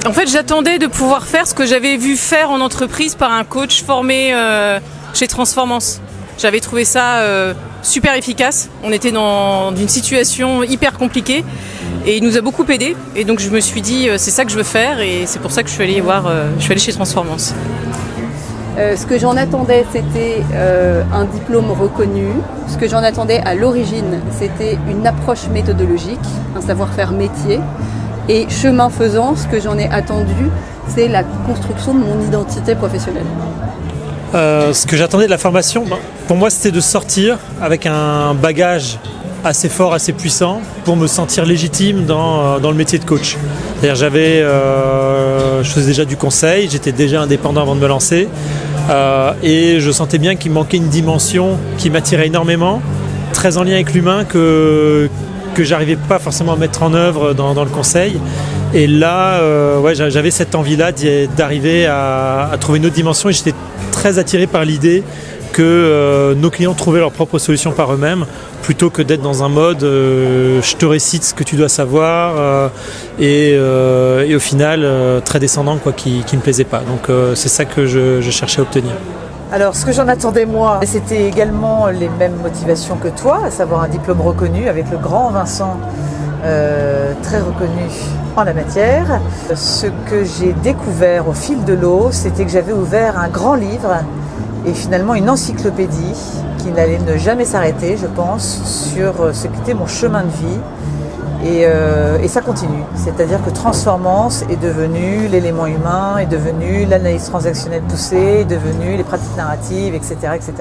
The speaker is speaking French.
En fait, j'attendais de pouvoir faire ce que j'avais vu faire en entreprise par un coach formé chez Transformance. J'avais trouvé ça super efficace. On était dans une situation hyper compliquée et il nous a beaucoup aidés. Et donc je me suis dit, c'est ça que je veux faire et c'est pour ça que je suis allée chez Transformance. Ce que j'en attendais, c'était un diplôme reconnu. Ce que j'en attendais à l'origine, c'était une approche méthodologique, un savoir-faire métier. Et chemin faisant, ce que j'en ai attendu, c'est la construction de mon identité professionnelle. Ce que j'attendais de la formation, pour moi, c'était de sortir avec un bagage assez fort, assez puissant, pour me sentir légitime dans le métier de coach. C'est-à-dire, je faisais déjà du conseil, j'étais déjà indépendant avant de me lancer, et je sentais bien qu'il me manquait une dimension qui m'attirait énormément, très en lien avec l'humain, que j'arrivais pas forcément à mettre en œuvre dans le conseil. Et là, j'avais cette envie-là d'arriver à trouver une autre dimension et j'étais très attiré par l'idée que nos clients trouvaient leurs propres solutions par eux-mêmes plutôt que d'être dans un mode je te récite ce que tu dois savoir et au final très descendant qui me plaisait pas. Donc c'est ça que je cherchais à obtenir. Alors, ce que j'en attendais moi, c'était également les mêmes motivations que toi, à savoir un diplôme reconnu avec le grand Vincent, très reconnu en la matière. Ce que j'ai découvert au fil de l'eau, c'était que j'avais ouvert un grand livre et finalement une encyclopédie qui n'allait ne jamais s'arrêter, je pense, sur ce qu'était mon chemin de vie. Et ça continue, c'est-à-dire que Transformance est devenu l'élément humain, est devenu l'analyse transactionnelle poussée, est devenu les pratiques narratives, etc., etc.